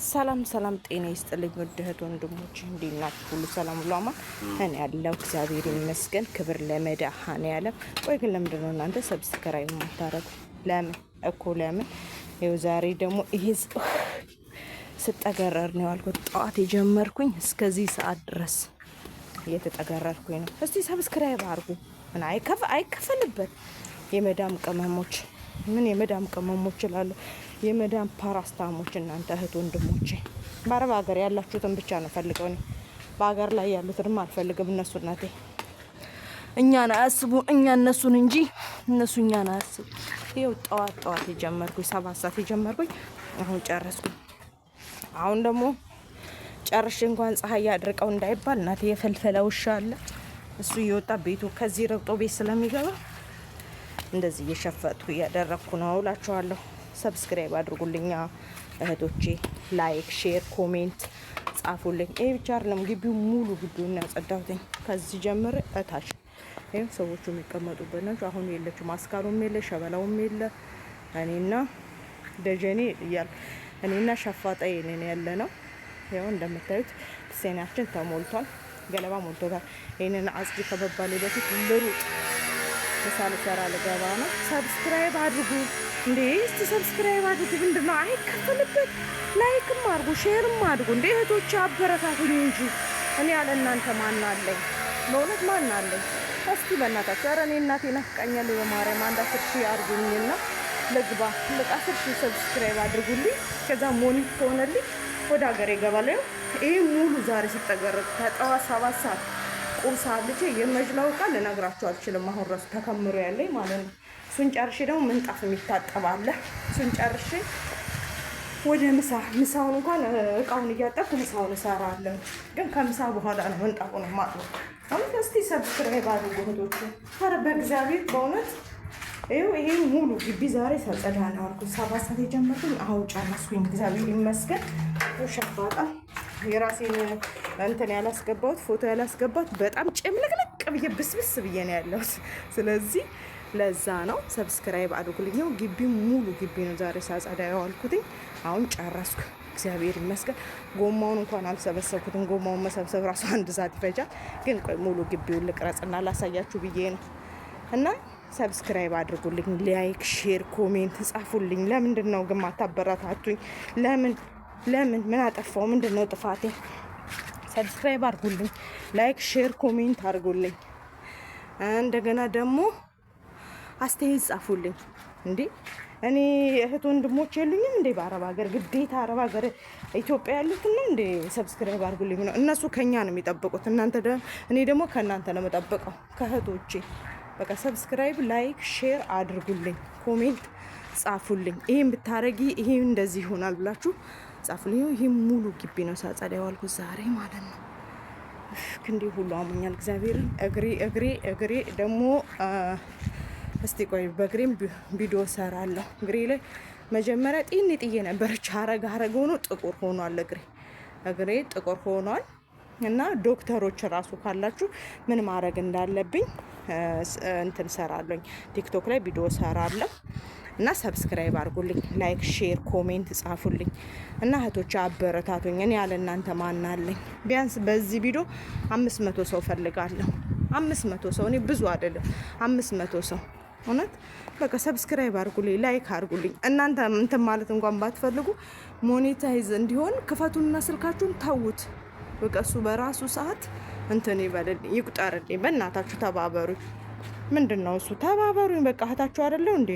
ሰላም ሰላም፣ ጤና ይስጥልኝ ውድ እህት ወንድሞች፣ እንዴት ናችሁ? ሁሉ ሰላም ሁሉ አማን? እኔ ያለው እግዚአብሔር ይመስገን። ክብር ለመድኃኔዓለም። ቆይ ግን ለምንድን ነው እናንተ ሰብስክራይብ የማታረጉ? ለምን? ይኸው ዛሬ ደግሞ ይሄ ስጠገረር ነው ያልኩት። ጠዋት የጀመርኩኝ እስከዚህ ሰዓት ድረስ እየተጠገረርኩኝ ነው። እስቲ ሰብስክራይብ አድርጉ። ምን አይከፈልበት። የመዳም ቅመሞች ምን የመዳም ቅመሞች ይላሉ? የመዳም ፓራስታሞች እናንተ እህት ወንድሞቼ፣ በአረብ ሀገር ያላችሁትን ብቻ ነው ፈልገው። እኔ በሀገር ላይ ያሉትንም አልፈልግም። እነሱ እናቴ እኛን አያስቡ፣ እኛ እነሱን እንጂ እነሱ እኛን አያስቡ። ይኸው ጠዋት የጀመርኩኝ 7 ሰዓት የጀመርኩኝ አሁን ጨረስኩኝ። አሁን ደግሞ ጨርሼ እንኳን ፀሐይ ያድርቀው እንዳይባል እናቴ የፈልፈለ ውሻ አለ። እሱ እየወጣ ቤቱ ከዚህ ረግጦ ቤት ስለሚገባ እንደዚህ እየሸፈጥኩ እያደረግኩ ነው እላችኋለሁ። ሰብስክራይብ አድርጉልኛ እህቶቼ፣ ላይክ፣ ሼር፣ ኮሜንት ጻፉልኝ። ይሄ ብቻ አይደለም፣ ግቢው ሙሉ ግቢውን ያጸዳሁትኝ ከዚህ ጀምሬ እታች። ይሄው ሰዎቹ የሚቀመጡበት ነው። አሁን የለች ማስካሩም የለ ሸበላውም የለ። እኔና ደጀኔ እያል እኔና ሸፋጣዬ ነን ያለ ነው። ያው እንደምታዩት ሴናችን ተሞልቷል፣ ገለባ ሞልቶታል። ይሄንን አጽዲ ከመባሌ በፊት ልሩጥ ምሳሌ ሰራ ልገባ ነው። ሰብስክራይብ አድርጉ እንዴ! እስቲ ሰብስክራይብ አድርጉ። ምንድነው አይከፈልበት። ላይክም አድርጉ፣ ሼርም አድርጉ። እንዴ እህቶች አበረታቱኝ እንጂ እኔ ያለ እናንተ ማን አለኝ? በእውነት ማን አለኝ? እስቲ በእናታችሁ ኧረ እኔ እናቴ ናፍቃኛል። በማርያም አንድ 10,000 አድርጉኝና ልግባ። 10,000 ሰብስክራይብ አድርጉልኝ። ከዛ ሞኒት ከሆነልኝ ወደ ሀገር ይገባለሁ። ይሄ ሙሉ ዛሬ ሲጠገረግ ከጠዋት 7 ሰዓት ቁርስ አብልቼ የመጅላው ቃል ልነግራችሁ አልችልም። አሁን ራሱ ተከምሮ ያለኝ ማለት ነው። እሱን ጨርሼ ደግሞ ምንጣፍ የሚታጠባለ እሱን ጨርሼ ወደ ምሳውን እንኳን እቃውን እያጠብኩ ምሳውን እሰራለሁ። ግን ከምሳ በኋላ ነው ምንጣፉን ማጥበው። አሁን እስቲ ሰብስክራይብ አድርጉ እህቶቼ። ኧረ በእግዚአብሔር በእውነት ይኸው ይሄ ሙሉ ግቢ ዛሬ ሳጸዳ ነው አልኩት። 7 ሰዓት የጀመርኩኝ አሁን ጨረስኩኝ። እግዚአብሔር ይመስገን። ሸፋጣ የራሴን እንትን ያላስገባሁት ፎቶ ያላስገባሁት በጣም ጭምልቅልቅ ብዬ ብስብስ ብዬ ነው ያለሁት። ስለዚህ ለዛ ነው ሰብስክራይብ አድርጉልኝ። ግቢው ሙሉ ግቢ ነው ዛሬ ሳጸዳ ያዋልኩትኝ። አሁን ጨረስኩ እግዚአብሔር ይመስገን። ጎማውን እንኳን አልሰበሰብኩትም። ጎማውን መሰብሰብ ራሱ 1 ሰዓት ይፈጃል። ግን ቆይ ሙሉ ግቢውን ልቅረጽና ላሳያችሁ ብዬ ነው። እና ሰብስክራይብ አድርጉልኝ፣ ላይክ፣ ሼር፣ ኮሜንት ጻፉልኝ። ለምንድን ነው ግን ማታበረታቱኝ? ለምን ምን አጠፋው? ምንድን ነው ጥፋቴ? ሰብስክራይብ አድርጉልኝ፣ ላይክ፣ ሼር፣ ኮሜንት አድርጉልኝ። እንደገና ደግሞ አስተያየት ጻፉልኝ። እንዴ እኔ እህት ወንድሞች የሉኝም እንዴ በአረብ ሀገር? ግዴታ አረብ ሀገር ኢትዮጵያ ያሉት ነው እንዴ ሰብስክራይብ አድርጉልኝ ነው? እነሱ ከኛ ነው የሚጠብቁት። እኔ ደግሞ ከእናንተ ነው የምጠብቀው ከእህቶቼ። በቃ ሰብስክራይብ፣ ላይክ፣ ሼር አድርጉልኝ፣ ኮሜንት ጻፉልኝ። ይሄን ብታረጊ ይሄ እንደዚህ ይሆናል ብላችሁ ጻፉልኝ። ይሄ ሙሉ ግቢ ነው ሳጸዳ የዋልኩት ዛሬ ማለት ነው። ክንዴ ሁሉ አሞኛል እግዚአብሔርን። እግሬ ደግሞ እስቲ ቆይ በእግሬም ቪዲዮ ሰራለሁ። እግሬ ላይ መጀመሪያ ጥዬ ነበረች። አረግ ሆኖ ጥቁር ሆኗል። እግሬ ጥቁር ሆኗል። እና ዶክተሮች ራሱ ካላችሁ ምን ማድረግ እንዳለብኝ እንትን ሰራለኝ። ቲክቶክ ላይ ቪዲዮ ሰራለሁ። እና ሰብስክራይብ አድርጉልኝ፣ ላይክ፣ ሼር፣ ኮሜንት ጻፉልኝ። እና እህቶች አበረታቱኝ። እኔ ያለ እናንተ ማን አለኝ? ቢያንስ በዚህ ቪዲዮ 500 ሰው ፈልጋለሁ። 500 ሰው፣ እኔ ብዙ አይደለም፣ 500 ሰው። እውነት በቃ ሰብስክራይብ አድርጉልኝ፣ ላይክ አድርጉልኝ። እናንተ እንትን ማለት እንኳን ባትፈልጉ ሞኔታይዝ እንዲሆን ክፈቱና ስልካችሁን ተውት። በቃ እሱ በራሱ ሰዓት እንትን ይበልልኝ፣ ይቁጠርልኝ። በእናታችሁ ተባበሩኝ። ምንድን ነው እሱ? ተባበሩኝ። በቃ እህታችሁ አይደለሁ እንዴ?